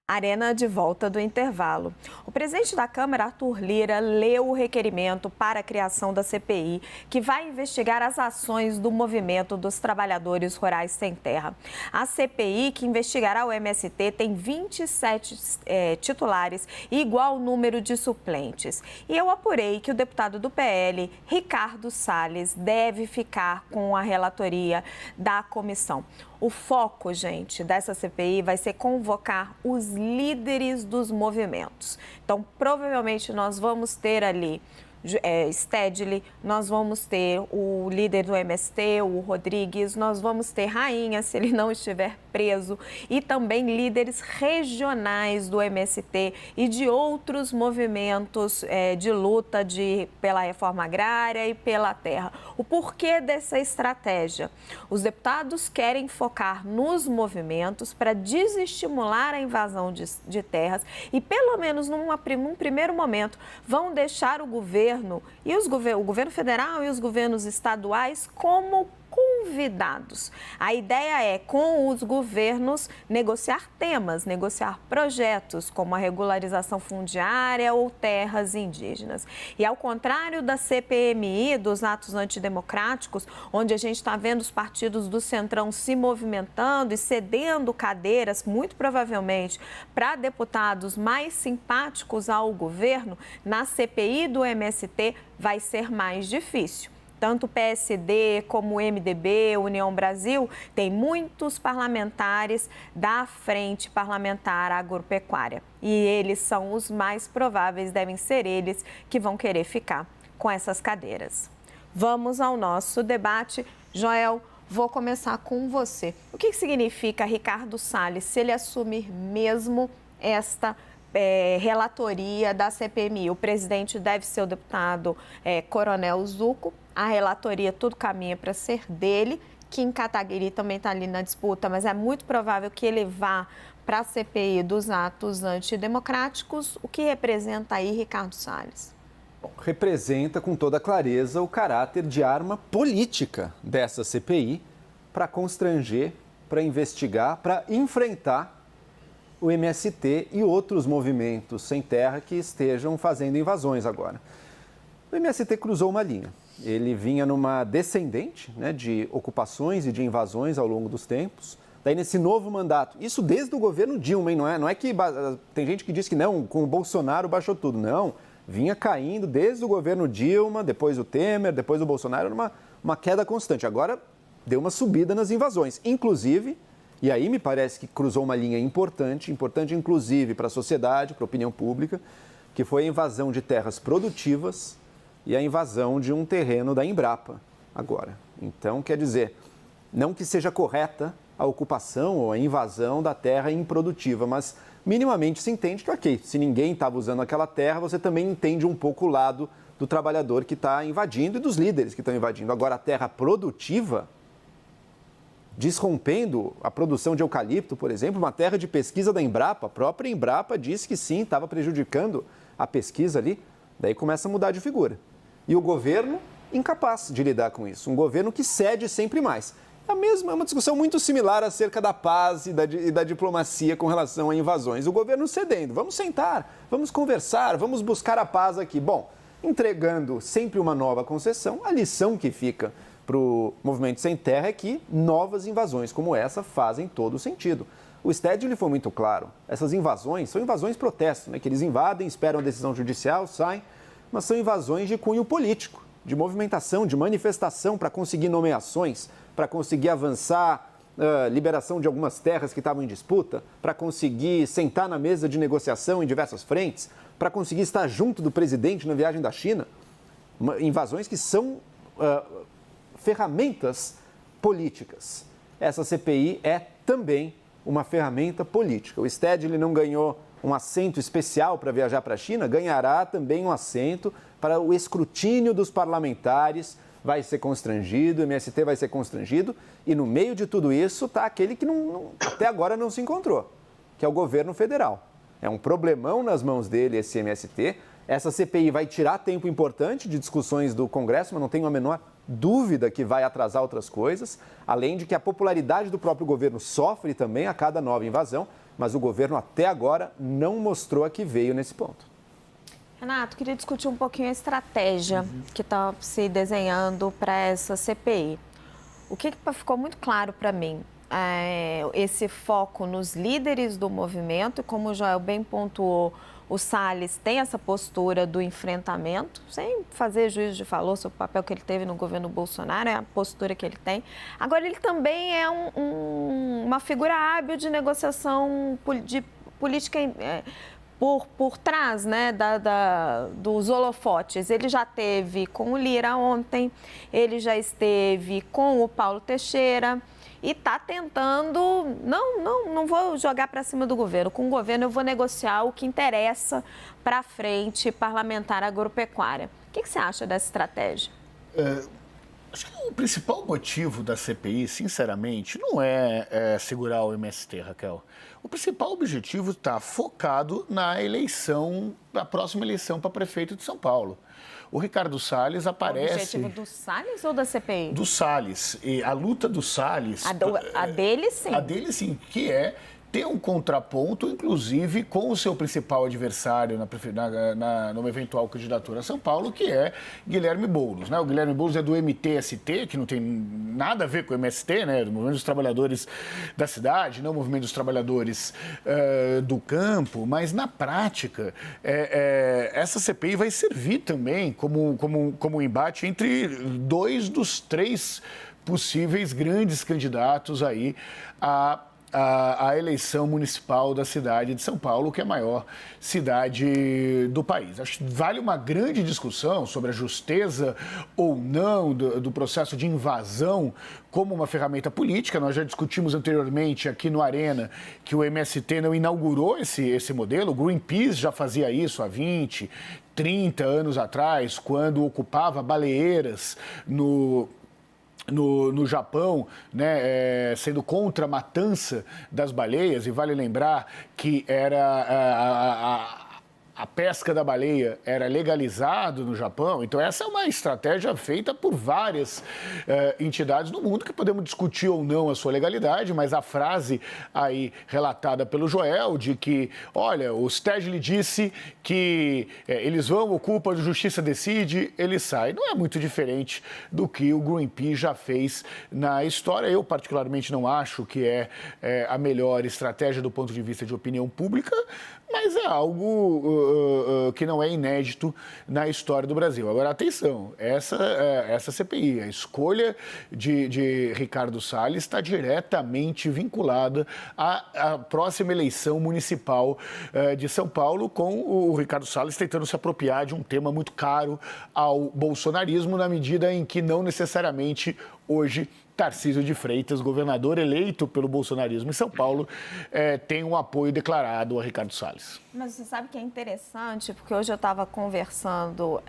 Arena de volta do intervalo. O presidente da Câmara, Arthur Lira, leu o requerimento para a criação da CPI, que vai investigar as ações do Movimento dos Trabalhadores Rurais Sem Terra. A CPI, que investigará o MST, tem 27 titulares e igual número de suplentes. E eu apurei que o deputado do PL, Ricardo Salles, deve ficar com a relatoria da comissão. O foco, gente, dessa CPI vai ser convocar os líderes dos movimentos. Então, provavelmente, nós vamos ter ali Stedley, nós vamos ter o líder do MST, o Rodrigues, nós vamos ter Rainha, se ele não estiver preso, e também líderes regionais do MST e de outros movimentos de luta pela reforma agrária e pela terra. O porquê dessa estratégia? Os deputados querem focar nos movimentos para desestimular a invasão de terras e, pelo menos num primeiro momento, vão deixar o governo o governo federal e os governos estaduais como convidados. A ideia é, com os governos, negociar temas, negociar projetos, como a regularização fundiária ou terras indígenas. E ao contrário da CPMI, dos atos antidemocráticos, onde a gente está vendo os partidos do Centrão se movimentando e cedendo cadeiras, muito provavelmente, para deputados mais simpáticos ao governo, na CPI do MST vai ser mais difícil. Tanto o PSD como o MDB, União Brasil, tem muitos parlamentares da Frente Parlamentar Agropecuária. E eles são os mais prováveis, devem ser eles que vão querer ficar com essas cadeiras. Vamos ao nosso debate. Joel, vou começar com você. O que significa Ricardo Salles, se ele assumir mesmo esta relatoria da CPMI? O presidente deve ser o deputado Coronel Zucco. A relatoria, tudo caminha para ser dele. Kim Kataguiri também está ali na disputa, mas é muito provável que ele vá para a CPI dos atos antidemocráticos. O que representa aí Ricardo Salles? Bom, representa com toda clareza o caráter de arma política dessa CPI para constranger, para investigar, para enfrentar o MST e outros movimentos sem terra que estejam fazendo invasões agora. O MST cruzou uma linha. Ele vinha numa descendente, né, de ocupações e de invasões ao longo dos tempos. Daí, nesse novo mandato, isso desde o governo Dilma, hein? Não é que tem gente que diz que não, com o Bolsonaro baixou tudo. Não, vinha caindo desde o governo Dilma, depois o Temer, depois o Bolsonaro, uma queda constante. Agora, deu uma subida nas invasões, inclusive. E aí me parece que cruzou uma linha importante inclusive para a sociedade, para a opinião pública, que foi a invasão de terras produtivas e a invasão de um terreno da Embrapa agora. Então, quer dizer, não que seja correta a ocupação ou a invasão da terra improdutiva, mas minimamente se entende que, ok, se ninguém estava usando aquela terra, você também entende um pouco o lado do trabalhador que está invadindo e dos líderes que estão invadindo. Agora, a terra produtiva, desrompendo a produção de eucalipto, por exemplo, uma terra de pesquisa da Embrapa, a própria Embrapa disse que sim, estava prejudicando a pesquisa ali, daí começa a mudar de figura. E o governo incapaz de lidar com isso, um governo que cede sempre mais. É uma discussão muito similar acerca da paz e da diplomacia com relação a invasões. O governo cedendo, vamos sentar, vamos conversar, vamos buscar a paz aqui. Bom, entregando sempre uma nova concessão, a lição que fica para o Movimento Sem Terra é que novas invasões como essa fazem todo sentido. O Stedley foi muito claro, essas invasões são invasões protesto, né, que eles invadem, esperam a decisão judicial, saem, mas são invasões de cunho político, de movimentação, de manifestação para conseguir nomeações, para conseguir avançar liberação de algumas terras que estavam em disputa, para conseguir sentar na mesa de negociação em diversas frentes, para conseguir estar junto do presidente na viagem da China. Invasões que são ferramentas políticas. Essa CPI é também uma ferramenta política. O Stedley não ganhou um assento especial para viajar para a China, ganhará também um assento para o escrutínio dos parlamentares, vai ser constrangido, o MST vai ser constrangido, e no meio de tudo isso está aquele que até agora não se encontrou, que é o governo federal. É um problemão nas mãos dele esse MST. Essa CPI vai tirar tempo importante de discussões do Congresso, mas não tenho a menor dúvida que vai atrasar outras coisas, além de que a popularidade do próprio governo sofre também a cada nova invasão. mas o governo até agora não mostrou a que veio nesse ponto. Renato, queria discutir um pouquinho a estratégia que está se desenhando para essa CPI. O que ficou muito claro para mim é esse foco nos líderes do movimento, e como o Joel bem pontuou, o Salles tem essa postura do enfrentamento, sem fazer juízo de valor sobre o papel que ele teve no governo Bolsonaro, é a postura que ele tem. Agora, ele também é uma figura hábil de negociação de política por trás, né, dos holofotes. Ele já esteve com o Lira ontem, ele já esteve com o Paulo Teixeira e está tentando, não vou jogar para cima do governo. Com o governo eu vou negociar o que interessa para a frente parlamentar agropecuária. O que você acha dessa estratégia? Acho que o principal motivo da CPI, sinceramente, não é segurar o MST, Raquel. O principal objetivo está focado na eleição, na próxima eleição para prefeito de São Paulo. O Ricardo Salles aparece... O objetivo do Salles ou da CPI? Do Salles. E a luta do Salles... A dele, sim. A dele, sim, que é ter um contraponto, inclusive, com o seu principal adversário numa eventual candidatura a São Paulo, que é Guilherme Boulos, né? O Guilherme Boulos é do MTST, que não tem nada a ver com o MST, né? Do Movimento dos Trabalhadores da Cidade, não o Movimento dos Trabalhadores do Campo, mas, na prática, essa CPI vai servir também como embate entre dois dos três possíveis grandes candidatos aí a eleição municipal da cidade de São Paulo, que é a maior cidade do país. Acho que vale uma grande discussão sobre a justeza ou não do processo de invasão como uma ferramenta política. Nós já discutimos anteriormente aqui no Arena que o MST não inaugurou esse modelo. O Greenpeace já fazia isso há 20, 30 anos atrás, quando ocupava baleeiras no Japão, né, sendo contra a matança das baleias, e vale lembrar que a pesca da baleia era legalizada no Japão. Então, essa é uma estratégia feita por várias entidades no mundo, que podemos discutir ou não a sua legalidade, mas a frase aí relatada pelo Joel de que, olha, o Stedley disse que eles vão, ocupam, a justiça decide, ele sai. Não é muito diferente do que o Greenpeace já fez na história. Eu, particularmente, não acho que é a melhor estratégia do ponto de vista de opinião pública, mas é algo que não é inédito na história do Brasil. Agora, atenção, essa CPI, a escolha de Ricardo Salles está diretamente vinculada à próxima eleição municipal de São Paulo, com o Ricardo Salles tentando se apropriar de um tema muito caro ao bolsonarismo, na medida em que não necessariamente hoje Tarcísio de Freitas, governador eleito pelo bolsonarismo em São Paulo, tem um apoio declarado a Ricardo Salles. Mas você sabe que é interessante, porque hoje eu estava conversando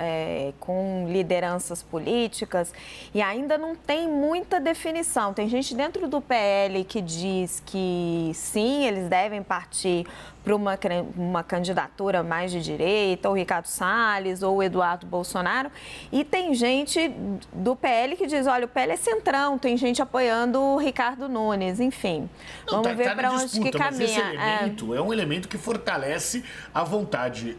com lideranças políticas e ainda não tem muita definição. Tem gente dentro do PL que diz que sim, eles devem partir para uma candidatura mais de direita, ou Ricardo Salles, ou Eduardo Bolsonaro. E tem gente do PL que diz, olha, o PL é centrão, tem gente apoiando o Ricardo Nunes, enfim. Vamos ver para onde que caminha. Esse elemento é um elemento que fortalece a vontade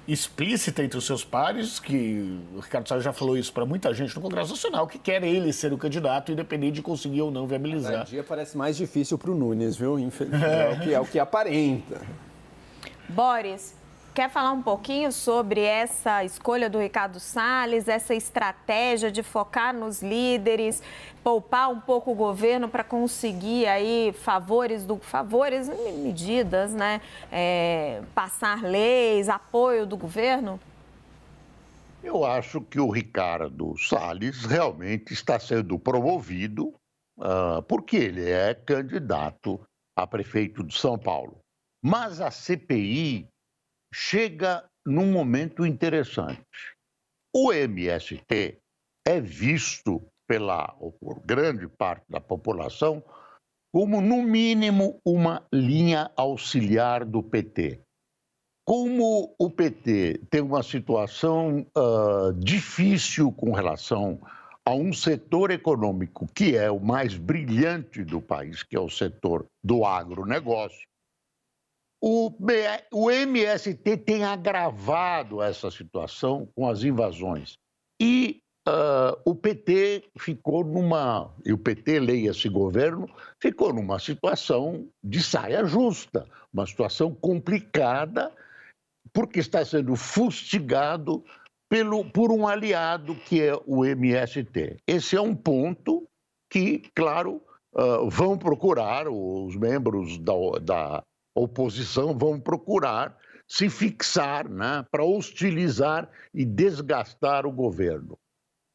explícita entre os seus pares, que o Ricardo Salles já falou isso para muita gente no Congresso Nacional, que quer ele ser o candidato, independente de conseguir ou não viabilizar. Cada dia parece mais difícil para o Nunes, viu? Infelizmente, é o que aparenta. Boris, quer falar um pouquinho sobre essa escolha do Ricardo Salles, essa estratégia de focar nos líderes, poupar um pouco o governo para conseguir aí medidas, né? Passar leis, apoio do governo? Eu acho que o Ricardo Salles realmente está sendo promovido porque ele é candidato a prefeito de São Paulo. Mas a CPI chega num momento interessante. O MST é visto por grande parte da população como, no mínimo, uma linha auxiliar do PT. Como o PT tem uma situação difícil com relação a um setor econômico que é o mais brilhante do país, que é o setor do agronegócio, O MST tem agravado essa situação com as invasões. E o PT ficou e o PT, leia-se governo, ficou numa situação de saia justa, uma situação complicada, porque está sendo fustigado por um aliado que é o MST. Esse é um ponto que, claro, vão procurar, os membros da oposição vão procurar se fixar, né, para hostilizar e desgastar o governo.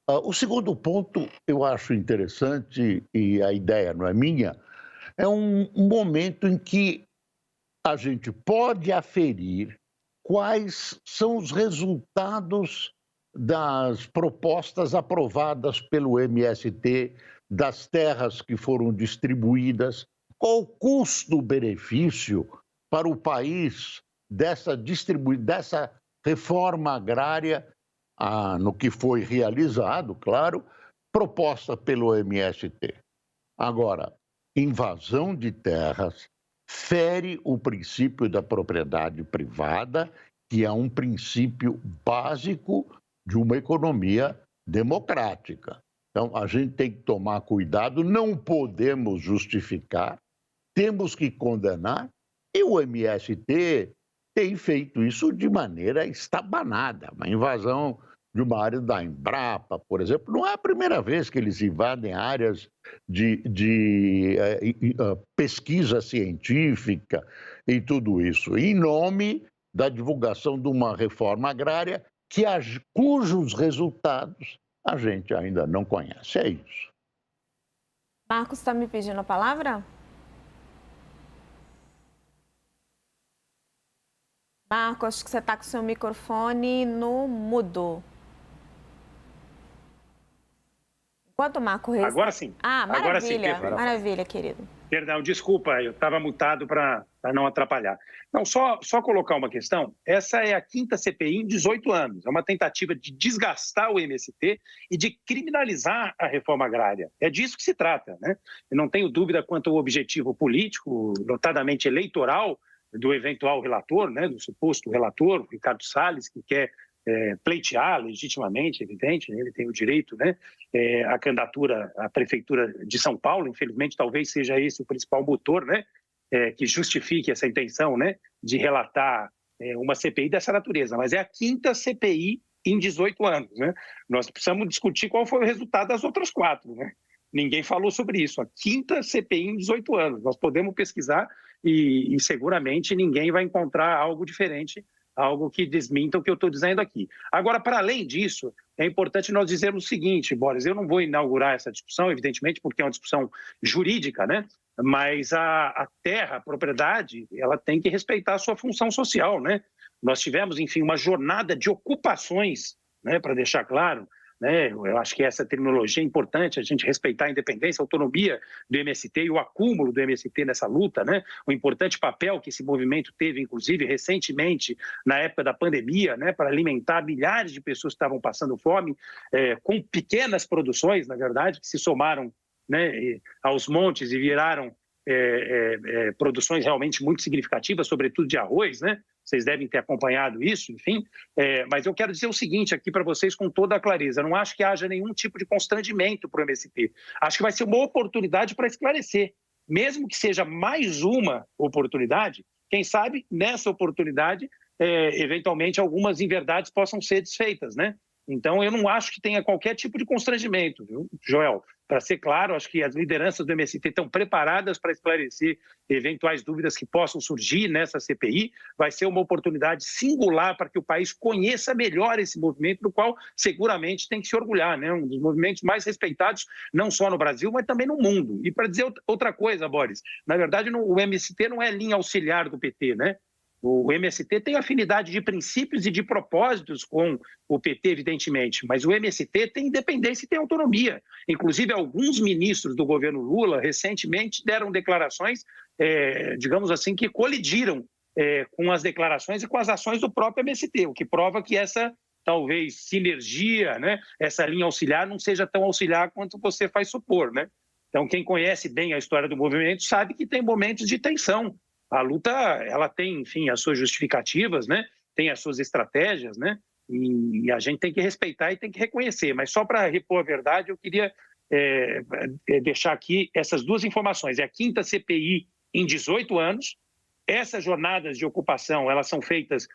O segundo ponto eu acho interessante, e a ideia não é minha, é um momento em que a gente pode aferir quais são os resultados das propostas aprovadas pelo MST, das terras que foram distribuídas, qual o custo-benefício para o país dessa reforma agrária, no que foi realizado, claro, proposta pelo MST. Agora, invasão de terras fere o princípio da propriedade privada, que é um princípio básico de uma economia democrática. Então, a gente tem que tomar cuidado, não podemos justificar, temos que condenar, e o MST tem feito isso de maneira estabanada. Uma invasão de uma área da Embrapa, por exemplo, não é a primeira vez que eles invadem áreas de pesquisa científica e tudo isso, em nome da divulgação de uma reforma agrária cujos resultados a gente ainda não conhece. É isso. Marcos está me pedindo a palavra? Marcos, acho que você está com o seu microfone no mudo. Enquanto o Marco... Agora sim. Maravilha, agora sim, maravilha, querido. Perdão, desculpa, eu estava mutado para não atrapalhar. Não, só colocar uma questão. Essa é a 5ª CPI em 18 anos. É uma tentativa de desgastar o MST e de criminalizar a reforma agrária. É disso que se trata, né? Eu não tenho dúvida quanto ao objetivo político, notadamente eleitoral, do eventual relator, né, do suposto relator, Ricardo Salles, que quer pleitear legitimamente, evidente, ele tem o direito, né, a candidatura à prefeitura de São Paulo. Infelizmente, talvez seja esse o principal motor, né, que justifique essa intenção, né, de relatar uma CPI dessa natureza. Mas é a 5ª CPI em 18 anos, né? Nós precisamos discutir qual foi o resultado das outras 4, né? Ninguém falou sobre isso. A 5ª CPI em 18 anos. Nós podemos pesquisar e seguramente ninguém vai encontrar algo diferente, algo que desminta o que eu estou dizendo aqui. Agora, para além disso, é importante nós dizermos o seguinte, Boris, eu não vou inaugurar essa discussão, evidentemente, porque é uma discussão jurídica, né? Mas a terra, a propriedade, ela tem que respeitar a sua função social, né? Nós tivemos, enfim, uma jornada de ocupações, né, para deixar claro, né? Eu acho que essa terminologia é importante, a gente respeitar a independência, a autonomia do MST e o acúmulo do MST nessa luta, né? O importante papel que esse movimento teve, inclusive, recentemente, na época da pandemia, né, para alimentar milhares de pessoas que estavam passando fome, com pequenas produções, na verdade, que se somaram, né, aos montes e viraram produções realmente muito significativas, sobretudo de arroz, né? Vocês devem ter acompanhado isso, enfim. Mas eu quero dizer o seguinte aqui para vocês com toda a clareza. Eu não acho que haja nenhum tipo de constrangimento para o MST. Acho que vai ser uma oportunidade para esclarecer. Mesmo que seja mais uma oportunidade, quem sabe nessa oportunidade, eventualmente, algumas inverdades possam ser desfeitas, né? Então, eu não acho que tenha qualquer tipo de constrangimento, viu, Joel? Para ser claro, acho que as lideranças do MST estão preparadas para esclarecer eventuais dúvidas que possam surgir nessa CPI. Vai ser uma oportunidade singular para que o país conheça melhor esse movimento, do qual seguramente tem que se orgulhar, né? Um dos movimentos mais respeitados, não só no Brasil, mas também no mundo. E para dizer outra coisa, Boris, na verdade, o MST não é linha auxiliar do PT, né? O MST tem afinidade de princípios e de propósitos com o PT, evidentemente, mas o MST tem independência e tem autonomia. Inclusive, alguns ministros do governo Lula recentemente deram declarações, digamos assim, que colidiram com as declarações e com as ações do próprio MST, o que prova que essa, talvez, sinergia, né, essa linha auxiliar não seja tão auxiliar quanto você faz supor, né? Então, quem conhece bem a história do movimento sabe que tem momentos de tensão, a luta, ela tem, enfim, as suas justificativas, né? Tem as suas estratégias, né? E a gente tem que respeitar e tem que reconhecer. Mas só para repor a verdade, eu queria deixar aqui essas duas informações. É a 5ª CPI em 18 anos. Essas jornadas de ocupação, elas são feitas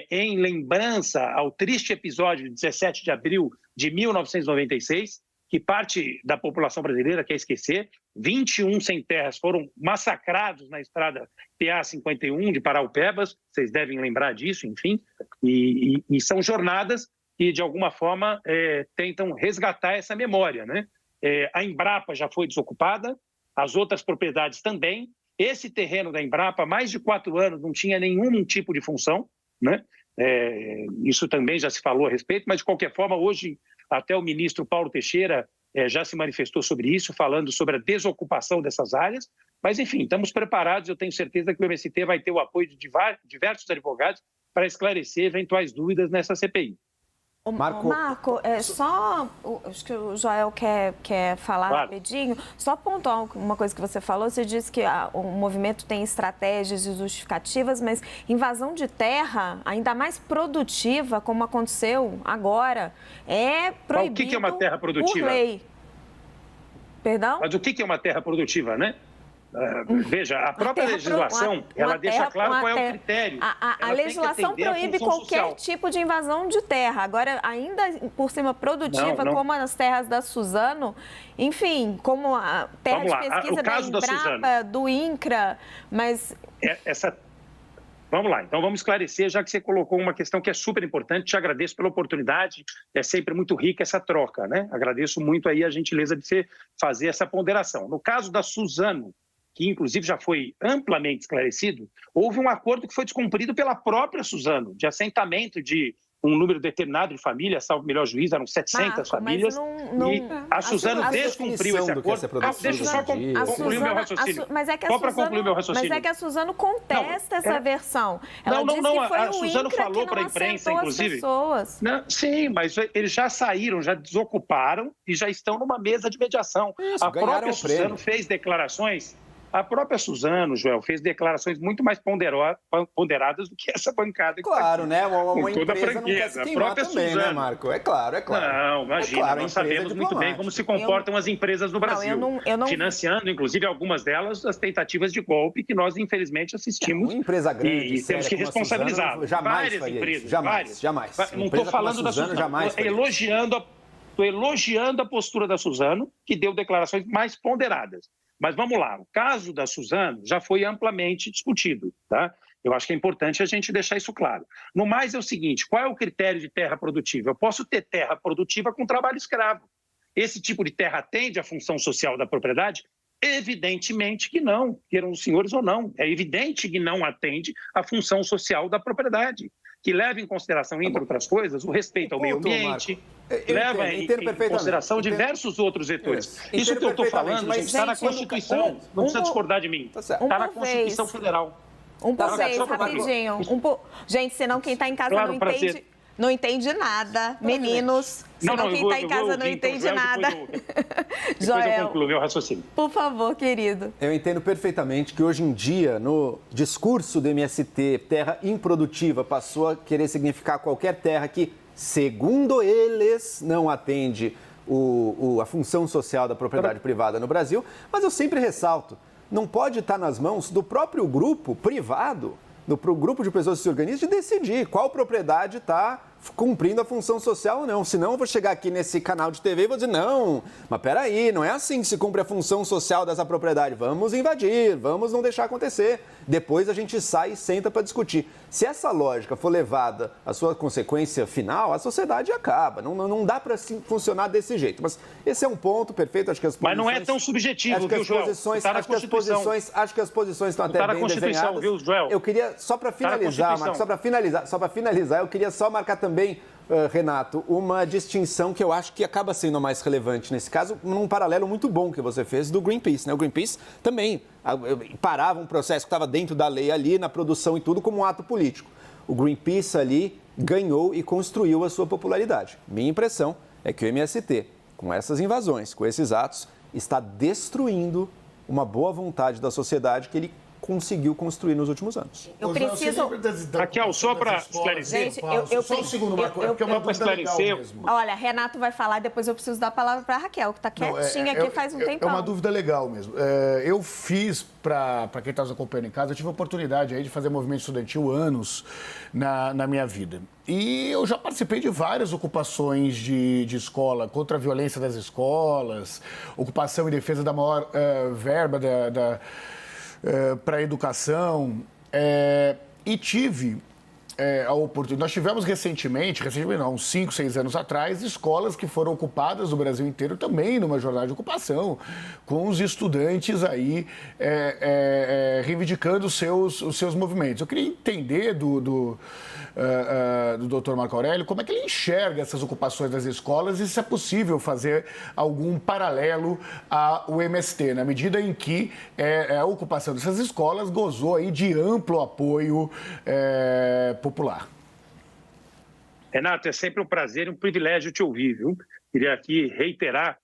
em lembrança ao triste episódio de 17 de abril de 1996, que parte da população brasileira quer esquecer. 21 sem-terras foram massacrados na estrada PA-51 de Paraupebas, vocês devem lembrar disso, enfim. E são jornadas que, de alguma forma, tentam resgatar essa memória, né? A Embrapa já foi desocupada, as outras propriedades também. Esse terreno da Embrapa, há mais de 4 anos, não tinha nenhum tipo de função, né? Isso também já se falou a respeito, mas, de qualquer forma, hoje, até o ministro Paulo Teixeira já se manifestou sobre isso, falando sobre a desocupação dessas áreas. Mas, enfim, estamos preparados. Eu tenho certeza que o MST vai ter o apoio de diversos advogados para esclarecer eventuais dúvidas nessa CPI. Marco, acho que o Joel quer falar rapidinho, só pontuar uma coisa que você falou. Você disse que o movimento tem estratégias e justificativas, mas invasão de terra, ainda mais produtiva, como aconteceu agora, é proibido. O que é uma terra produtiva? Por lei. Perdão? Mas o que é uma terra produtiva, né? Veja, a própria legislação, ela deixa claro qual é o critério. A legislação proíbe qualquer tipo de invasão de terra. Agora, ainda por cima produtiva, como as terras da Suzano, enfim, como a terra de pesquisa da Embrapa, do INCRA, mas... Vamos lá, então vamos esclarecer, já que você colocou uma questão que é super importante. Te agradeço pela oportunidade, é sempre muito rica essa troca, né? Agradeço muito aí a gentileza de você fazer essa ponderação. No caso da Suzano, que inclusive já foi amplamente esclarecido, houve um acordo que foi descumprido pela própria Suzano, de assentamento de um número determinado de famílias, salvo o melhor juiz, eram 700 famílias, e a Suzano descumpriu esse acordo. Deixa eu só concluir o meu raciocínio. Só para concluir meu raciocínio. Mas é que a Suzano contesta essa versão. Ela disse que foi a Suzano falou para a imprensa, inclusive. Sim, mas eles já saíram, já desocuparam e já estão numa mesa de mediação. Isso, a própria Suzano fez declarações. A própria Suzano, Joel, fez declarações muito mais ponderadas do que essa bancada. Claro, né? Com toda a franqueza. A própria também, Suzano. Né, Marco? É claro. Não, imagina, nós sabemos muito bem como se comportam as empresas no Brasil. Financiando, inclusive, algumas delas, as tentativas de golpe que nós, infelizmente, assistimos. Uma empresa grande, e temos que responsabilizar. Várias empresas. Jamais. Não estou falando da Suzano, estou elogiando a postura da Suzano, que deu declarações mais ponderadas. Mas vamos lá, o caso da Suzano já foi amplamente discutido, tá? Eu acho que é importante a gente deixar isso claro. No mais é o seguinte, qual é o critério de terra produtiva? Eu posso ter terra produtiva com trabalho escravo. Esse tipo de terra atende à função social da propriedade? Evidentemente que não, queiram os senhores ou não. É evidente que não atende à função social da propriedade, que leva em consideração, entre outras coisas, o respeito ao meio ambiente, leva em consideração diversos outros vetores. Isso que eu estou falando, gente, está na Constituição, não precisa discordar de mim. Está na Constituição Federal. Por vez, rapidinho. Gente, senão quem está em casa não entende nada. Meninos, senão quem está em casa não entende nada. Depois eu concluo meu raciocínio. Por favor, querido. Eu entendo perfeitamente que hoje em dia, no discurso do MST, terra improdutiva passou a querer significar qualquer terra que, segundo eles, não atende a função social da propriedade privada no Brasil. Mas eu sempre ressalto, não pode estar nas mãos do próprio grupo privado, do grupo de pessoas que se organizam, de decidir qual propriedade está cumprindo a função social ou não. Senão eu vou chegar aqui nesse canal de TV e vou dizer, não, mas peraí, não é assim que se cumpre a função social dessa propriedade. Vamos invadir, vamos não deixar acontecer. Depois a gente sai e senta para discutir. Se essa lógica for levada à sua consequência final, a sociedade acaba. Não dá para funcionar desse jeito. Mas esse é um ponto perfeito. Acho que as posições... Mas não é tão subjetivo, viu, Joel? Acho que as posições estão até bem desenhadas. Viu, Joel? Eu queria, só para finalizar, Marcos, só para finalizar, eu queria só marcar também, Renato, uma distinção que eu acho que acaba sendo a mais relevante nesse caso, num paralelo muito bom que você fez do Greenpeace, né? O Greenpeace também parava um processo que estava dentro da lei ali, na produção e tudo, como um ato político. O Greenpeace ali ganhou e construiu a sua popularidade. Minha impressão é que o MST, com essas invasões, com esses atos, está destruindo uma boa vontade da sociedade que ele conseguiu construir nos últimos anos. Eu preciso... Raquel, só para esclarecer... Gente, só um segundo, Marco, porque é uma dúvida legal mesmo. Olha, Renato vai falar, depois eu preciso dar a palavra para a Raquel, que está quietinha aqui faz um tempão. É uma dúvida legal mesmo. Eu fiz, para quem está nos acompanhando em casa, eu tive a oportunidade aí de fazer movimento estudantil anos na minha vida. E eu já participei de várias ocupações de escola, contra a violência das escolas, ocupação em defesa da maior verba para a educação. E tive a oportunidade. Nós tivemos recentemente não, uns 5, 6 anos atrás, escolas que foram ocupadas no Brasil inteiro também numa jornada de ocupação, com os estudantes aí reivindicando os seus movimentos. Eu queria entender do Dr. Marco Aurélio como é que ele enxerga essas ocupações das escolas e se é possível fazer algum paralelo ao MST, na medida em que a ocupação dessas escolas gozou aí de amplo apoio popular. Renato, é sempre um prazer e um privilégio te ouvir, viu? Queria aqui reiterar,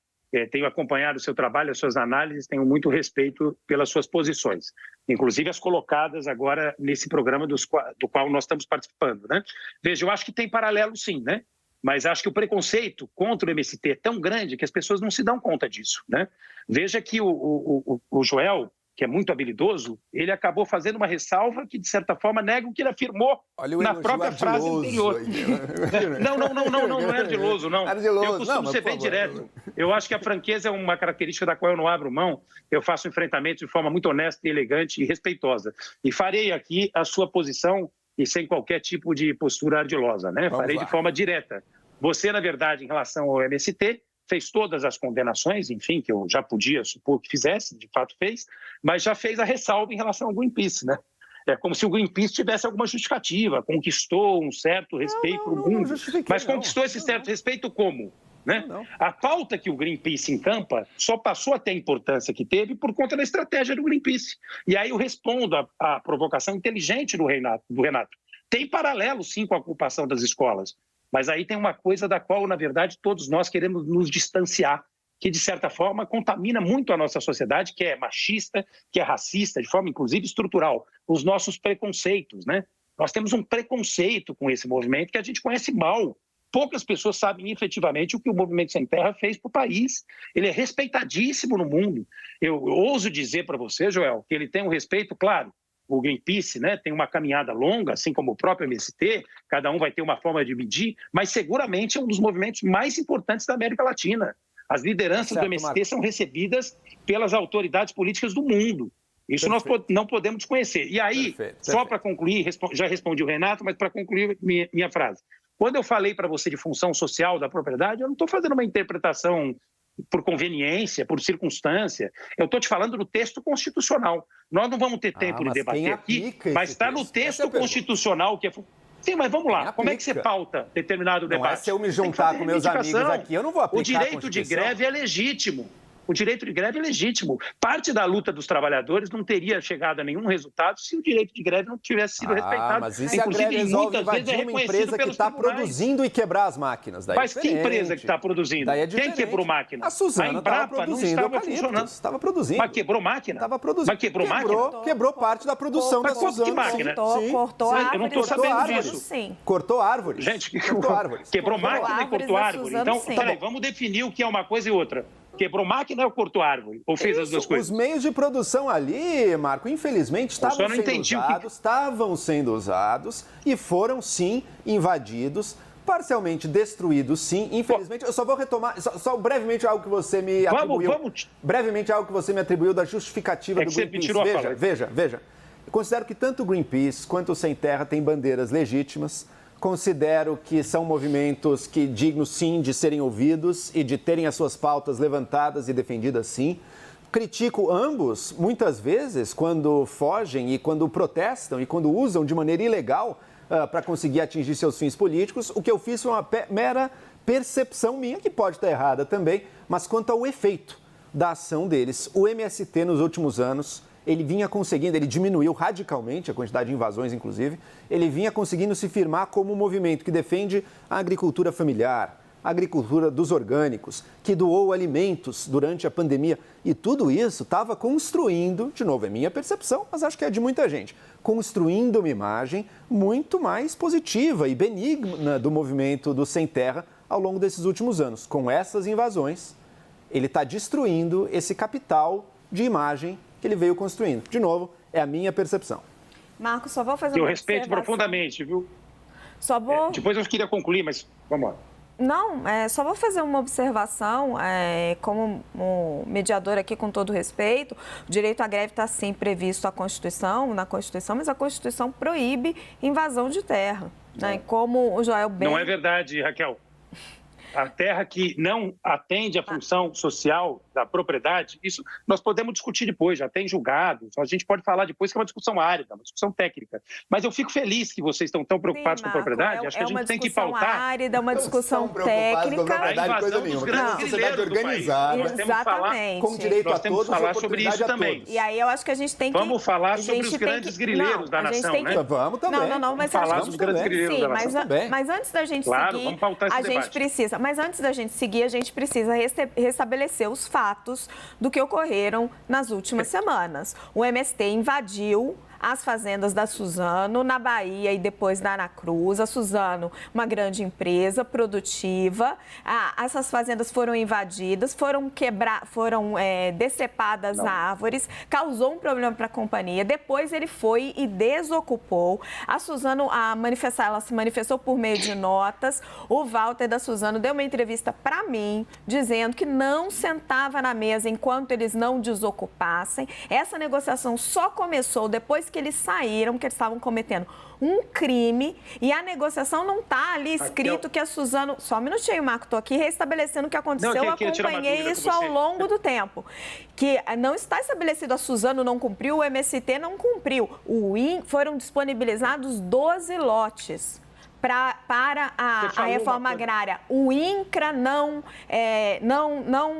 tenho acompanhado o seu trabalho, as suas análises, tenho muito respeito pelas suas posições, inclusive as colocadas agora nesse programa do qual nós estamos participando, né? Veja, eu acho que tem paralelo sim, né? Mas acho que o preconceito contra o MST é tão grande que as pessoas não se dão conta disso, né? Veja que o Joel, que é muito habilidoso, ele acabou fazendo uma ressalva que, de certa forma, nega o que ele afirmou na própria frase anterior. Não é ardiloso, não. Eu costumo ser bem direto. Eu acho que a franqueza é uma característica da qual eu não abro mão. Eu faço enfrentamento de forma muito honesta, elegante e respeitosa. E farei aqui a sua posição e sem qualquer tipo de postura ardilosa, né? Farei de forma direta. Você, na verdade, em relação ao MST, fez todas as condenações, enfim, que eu já podia supor que fizesse, de fato fez, mas já fez a ressalva em relação ao Greenpeace, né? É como se o Greenpeace tivesse alguma justificativa, conquistou um certo respeito para o mundo, mas conquistou esse certo respeito como? Né? A pauta que o Greenpeace encampa só passou a ter a importância que teve por conta da estratégia do Greenpeace. E aí eu respondo à provocação inteligente do Renato. Tem paralelo, sim, com a ocupação das escolas. Mas aí tem uma coisa da qual, na verdade, todos nós queremos nos distanciar, que, de certa forma, contamina muito a nossa sociedade, que é machista, que é racista, de forma, inclusive, estrutural. Os nossos preconceitos, né? Nós temos um preconceito com esse movimento que a gente conhece mal. Poucas pessoas sabem efetivamente o que o Movimento Sem Terra fez para o país. Ele é respeitadíssimo no mundo. Eu ouso dizer para você, Joel, que ele tem um respeito, claro. O Greenpeace, né, tem uma caminhada longa, assim como o próprio MST, cada um vai ter uma forma de medir, mas seguramente é um dos movimentos mais importantes da América Latina. As lideranças do MST são recebidas pelas autoridades políticas do mundo. Isso nós não podemos desconhecer. E aí, só para concluir, já respondi o Renato, mas para concluir minha frase. Quando eu falei para você de função social da propriedade, eu não estou fazendo uma interpretação por conveniência, por circunstância. Eu estou te falando do texto constitucional. Nós não vamos ter tempo de debater aqui, mas está no texto constitucional que é... Sim, mas vamos lá. Como é que você pauta determinado debate? Não é se eu me juntar com meus amigos aqui, eu não vou aplicar o direito de greve é legítimo. O direito de greve é legítimo. Parte da luta dos trabalhadores não teria chegado a nenhum resultado se o direito de greve não tivesse sido respeitado. Mas e se a greve resolve invadir uma empresa que está produzindo e quebrar as máquinas? Daí mas que empresa que está produzindo? Daí é quem quebrou máquina? A Suzano estava produzindo. Não estava funcionando. Estava produzindo. Mas quebrou máquina? Estava produzindo. Mas quebrou máquina? Quebrou parte da produção da Suzano. Que máquina? Cortou árvore. Eu não estou sabendo disso. Sim. Cortou árvore. Gente, quebrou máquina e cortou árvore. Então, peraí, vamos definir o que é uma coisa e outra. Quebrou máquina ou cortou árvore? Ou fez as duas coisas? Os meios de produção ali, Marco, infelizmente, estavam sendo usados e foram, sim, invadidos, parcialmente destruídos, sim. Infelizmente, eu só vou retomar, só brevemente algo que você me atribuiu. Brevemente algo que você me atribuiu da justificativa do Greenpeace. Veja. Eu considero que tanto o Greenpeace quanto o Sem Terra têm bandeiras legítimas. Considero que são movimentos que dignos, sim, de serem ouvidos e de terem as suas pautas levantadas e defendidas, sim. Critico ambos, muitas vezes, quando fogem e quando protestam e quando usam de maneira ilegal para conseguir atingir seus fins políticos. O que eu fiz foi uma mera percepção minha, que pode estar errada também, mas quanto ao efeito da ação deles. O MST, nos últimos anos, ele vinha conseguindo, ele diminuiu radicalmente a quantidade de invasões, inclusive, ele vinha conseguindo se firmar como um movimento que defende a agricultura familiar, a agricultura dos orgânicos, que doou alimentos durante a pandemia. E tudo isso estava construindo, de novo, é minha percepção, mas acho que é de muita gente, construindo uma imagem muito mais positiva e benigna do movimento do Sem Terra ao longo desses últimos anos. Com essas invasões, ele está destruindo esse capital de imagem que ele veio construindo. De novo, é a minha percepção. Marcos, só vou fazer uma Eu respeito profundamente, viu? Só vou... Depois eu queria concluir, mas vamos lá. Não, só vou fazer uma observação, como mediador aqui, com todo respeito, o direito à greve está sim previsto na Constituição, mas a Constituição proíbe invasão de terra, né? Como o Joel bem... Não é verdade, Raquel. A terra que não atende à função social da propriedade, isso nós podemos discutir depois, já tem julgado, a gente pode falar depois que é uma discussão árida, uma discussão técnica. Mas eu fico feliz que vocês estão tão preocupados com a propriedade, acho que a gente tem que pautar... É uma discussão árida, uma discussão técnica... A invasão dos grandes sociedade organizada. Exatamente. Com direito a todos, falar sobre isso também. E aí eu acho que a gente tem que... Vamos falar sobre os grandes grileiros da nação, né? Vamos também. Não, mas vamos falar dos grandes grileiros da nação também. Mas antes da gente seguir, vamos pautar esse debate. Mas antes da gente seguir, a gente precisa restabelecer os fatos do que ocorreram nas últimas semanas. O MST invadiu as fazendas da Suzano, na Bahia e depois na Aracruz. A Suzano, uma grande empresa produtiva. Essas fazendas foram invadidas, foram decepadas árvores, causou um problema para a companhia. Depois ele foi e desocupou. A Suzano ela se manifestou por meio de notas. O Walter da Suzano deu uma entrevista para mim, dizendo que não sentava na mesa enquanto eles não desocupassem. Essa negociação só começou depois que eles saíram, que eles estavam cometendo um crime, e a negociação não está ali escrito que a Suzano... Só um minutinho, Marco, estou aqui restabelecendo o que aconteceu, eu acompanhei isso ao longo do tempo. Que não está estabelecido, a Suzano não cumpriu, o MST não cumpriu. Foram disponibilizados 12 lotes para a reforma agrária. O INCRA não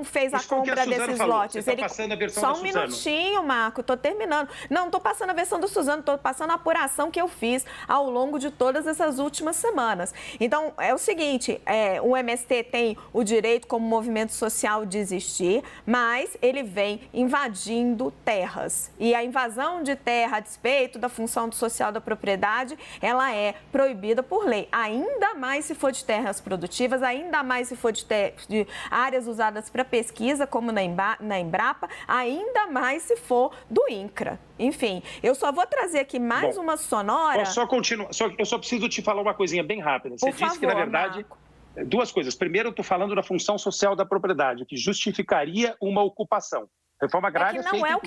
fez a compra desses lotes. Você está passando a versão Só da um Suzano. Minutinho, Marco, estou terminando. Não estou passando a versão do Suzano, estou passando a apuração que eu fiz ao longo de todas essas últimas semanas. Então, é o seguinte, o MST tem o direito como movimento social de existir, mas ele vem invadindo terras. E a invasão de terra, a despeito da função social da propriedade, ela é proibida por lei. Ainda mais se for de terras produtivas, ainda mais se for de áreas usadas para pesquisa, como na Embrapa, ainda mais se for do INCRA. Enfim, eu só vou trazer aqui mais uma sonora... Posso só continuar? Eu só preciso te falar uma coisinha bem rápida. Você disse que, na verdade... Marco. Duas coisas. Primeiro, eu estou falando da função social da propriedade, que justificaria uma ocupação. Reforma agrária não é o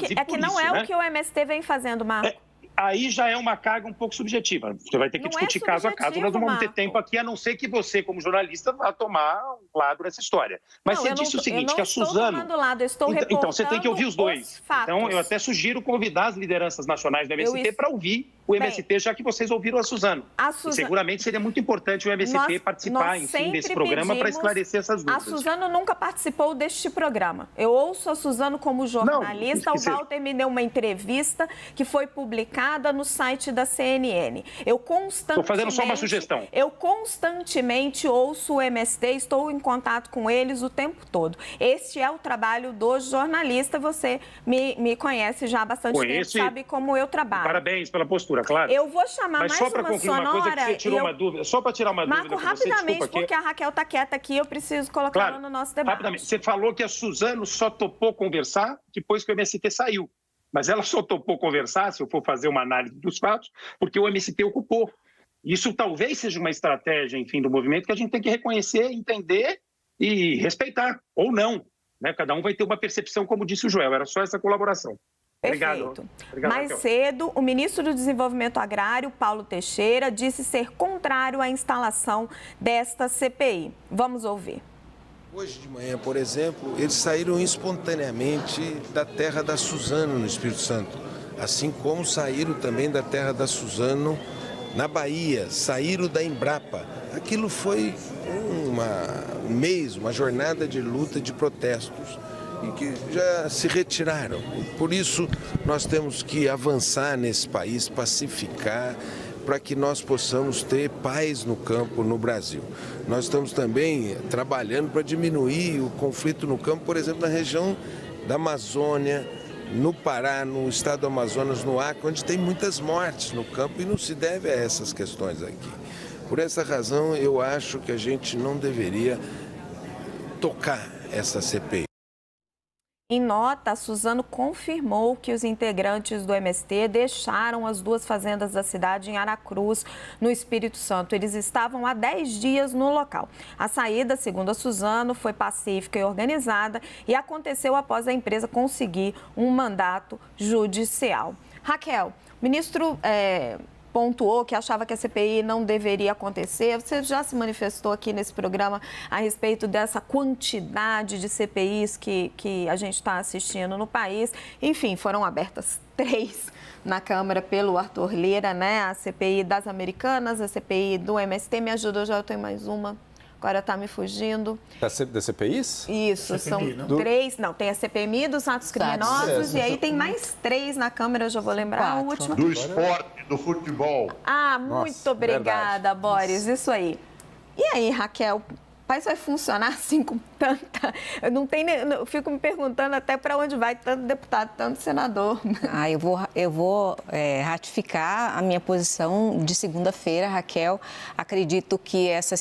que o MST vem fazendo, Marco. Aí já é uma carga um pouco subjetiva. Você vai ter que discutir caso a caso. Nós não vamos ter tempo aqui, a não ser que você, como jornalista, vá tomar um lado dessa história. Mas você disse o seguinte, que a Suzano... Então, você tem que ouvir os dois. Então, eu até sugiro convidar as lideranças nacionais do MST para ouvir o MST, já que vocês ouviram a Suzano. E seguramente seria muito importante o MST participar, enfim, desse programa para esclarecer essas dúvidas. A Suzano nunca participou deste programa. Eu ouço a Suzano como jornalista. O Walter me deu uma entrevista que foi publicada no site da CNN. Estou fazendo só uma sugestão. Eu constantemente ouço o MST, estou em contato com eles o tempo todo. Este é o trabalho do jornalista. Você me conhece já há bastante tempo, sabe como eu trabalho. Parabéns pela postura, claro. Eu vou chamar mais uma sonora. Mas só para concluir uma coisa que você tirou uma dúvida, só para tirar uma dúvida com você. Marco, rapidamente, porque a Raquel está quieta aqui, eu preciso colocá-la no nosso debate. Rapidamente. Você falou que a Suzano só topou conversar depois que o MST saiu. Mas ela só topou conversar, se eu for fazer uma análise dos fatos, porque o MST ocupou. Isso talvez seja uma estratégia, enfim, do movimento que a gente tem que reconhecer, entender e respeitar, ou não. Né? Cada um vai ter uma percepção, como disse o Joel. Era só essa colaboração. Perfeito. Obrigado, Mais cedo, o ministro do Desenvolvimento Agrário, Paulo Teixeira, disse ser contrário à instalação desta CPI. Vamos ouvir. Hoje de manhã, por exemplo, eles saíram espontaneamente da terra da Suzano, no Espírito Santo, assim como saíram também da terra da Suzano na Bahia, saíram da Embrapa. Aquilo foi uma jornada de luta, de protestos, e que já se retiraram. Por isso, nós temos que avançar nesse país, pacificar, para que nós possamos ter paz no campo no Brasil. Nós estamos também trabalhando para diminuir o conflito no campo, por exemplo, na região da Amazônia, no Pará, no estado do Amazonas, no Acre, onde tem muitas mortes no campo e não se deve a essas questões aqui. Por essa razão, eu acho que a gente não deveria tocar essa CPI. Em nota, a Suzano confirmou que os integrantes do MST deixaram as 2 fazendas da cidade em Aracruz, no Espírito Santo. Eles estavam há 10 dias no local. A saída, segundo a Suzano, foi pacífica e organizada e aconteceu após a empresa conseguir um mandato judicial. Raquel, o ministro pontuou que achava que a CPI não deveria acontecer. Você já se manifestou aqui nesse programa a respeito dessa quantidade de CPIs que a gente está assistindo no país. Enfim, foram abertas 3 na Câmara pelo Arthur Lira, né? A CPI das Americanas, a CPI do MST. Me ajuda, eu já tenho mais uma. Agora está me fugindo. Das CPIs? Isso, CPMI, são não? 3. Não, tem a CPMI dos atos criminosos e aí tem mais 3 na Câmara, eu já vou lembrar. A última. Do esporte, do futebol. Ah, muito obrigada, Boris. Isso aí. E aí, Raquel, o país vai funcionar assim com tanta... Eu fico me perguntando até para onde vai tanto deputado, tanto senador. Eu vou ratificar a minha posição de segunda-feira, Raquel. Acredito que essas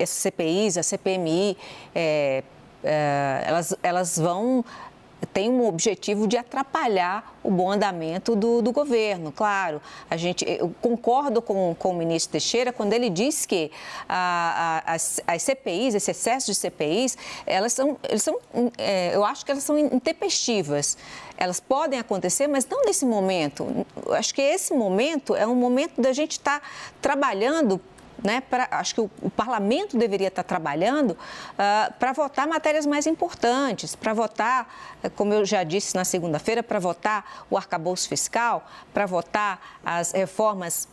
CPIs, a CPMI, elas vão... tem um objetivo de atrapalhar o bom andamento do governo, claro. Eu concordo com o ministro Teixeira quando ele diz que as CPIs, esse excesso de CPIs, eu acho que elas são intempestivas. Elas podem acontecer, mas não nesse momento. Eu acho que esse momento é um momento da gente estar trabalhando, né, acho que o parlamento deveria estar trabalhando para votar matérias mais importantes, para votar, como eu já disse na segunda-feira, para votar o arcabouço fiscal, para votar as reformas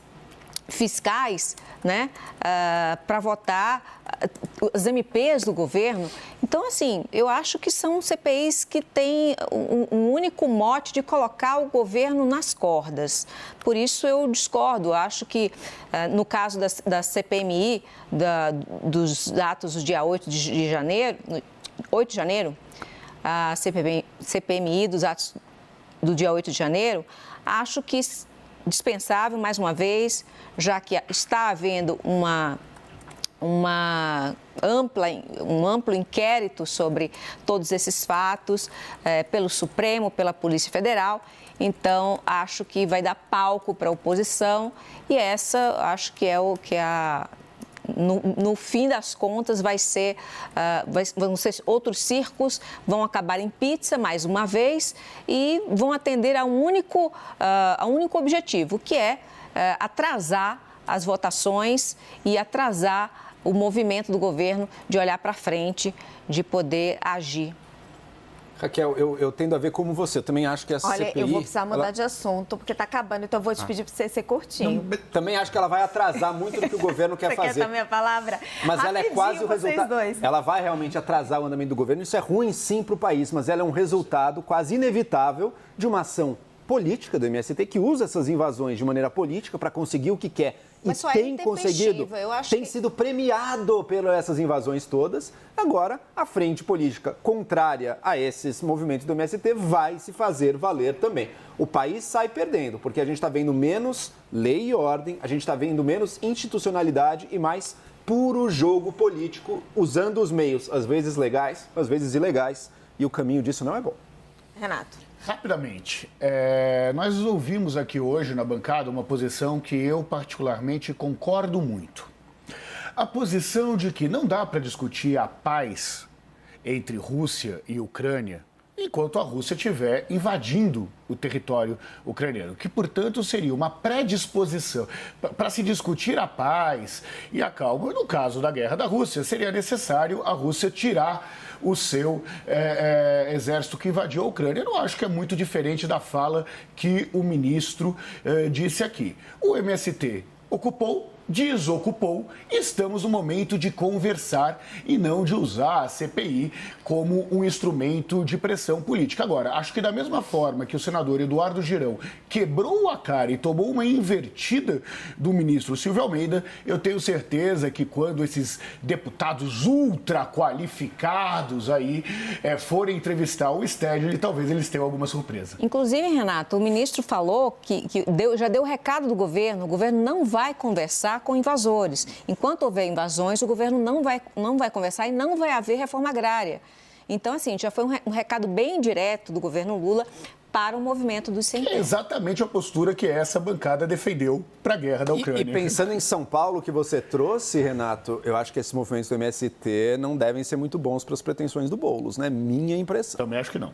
fiscais, né, para votar as MPs do governo. Então, assim, eu acho que são CPIs que têm um único mote de colocar o governo nas cordas. Por isso eu discordo. Eu acho que, no caso da CPMI, dos atos do dia 8 de janeiro, a CPMI dos atos do dia 8 de janeiro, acho que dispensável, mais uma vez, já que está havendo um amplo inquérito sobre todos esses fatos pelo Supremo, pela Polícia Federal. Então, acho que vai dar palco para a oposição e essa acho que é o que no fim das contas vão ser outros circos, vão acabar em pizza mais uma vez e vão atender a um único objetivo, que é atrasar as votações e atrasar o movimento do governo de olhar para frente, de poder agir. Raquel, eu tendo a ver como você. Eu também acho que essa CPI... Olha, eu vou precisar mudar de assunto, porque está acabando, então eu vou te pedir para você ser curtinho. Também acho que ela vai atrasar muito do que o governo quer fazer. Você quer a minha palavra? Mas ela é quase o resultado... Dois. Ela vai realmente atrasar o andamento do governo. Isso é ruim, sim, para o país, mas ela é um resultado quase inevitável de uma ação política do MST que usa essas invasões de maneira política para conseguir o que quer. Mas e tem conseguido, tem sido premiado pelas essas invasões todas. Agora, a frente política contrária a esses movimentos do MST vai se fazer valer também. O país sai perdendo, porque a gente está vendo menos lei e ordem, a gente está vendo menos institucionalidade e mais puro jogo político, usando os meios, às vezes legais, às vezes ilegais, e o caminho disso não é bom. Renato. Rapidamente, nós ouvimos aqui hoje na bancada uma posição que eu particularmente concordo muito. A posição de que não dá para discutir a paz entre Rússia e Ucrânia enquanto a Rússia estiver invadindo o território ucraniano, que, portanto, seria uma predisposição para se discutir a paz e a calma. No caso da guerra da Rússia, seria necessário a Rússia tirar o seu exército que invadiu a Ucrânia. Eu não acho que é muito diferente da fala que o ministro disse aqui. O MST ocupou, desocupou. Estamos no momento de conversar e não de usar a CPI como um instrumento de pressão política. Agora, acho que da mesma forma que o senador Eduardo Girão quebrou a cara e tomou uma invertida do ministro Silvio Almeida, eu tenho certeza que quando esses deputados ultra qualificados aí forem entrevistar o Stedley, talvez eles tenham alguma surpresa. Inclusive, Renato, o ministro falou que já deu o recado do governo, o governo não vai conversar com invasores. Enquanto houver invasões, o governo não vai conversar e não vai haver reforma agrária. Então, assim, já foi um recado bem direto do governo Lula para o movimento dos sem terra. É exatamente a postura que essa bancada defendeu para a guerra da Ucrânia. E pensando em São Paulo que você trouxe, Renato, eu acho que esses movimentos do MST não devem ser muito bons para as pretensões do Boulos, né? Minha impressão. Também acho que não.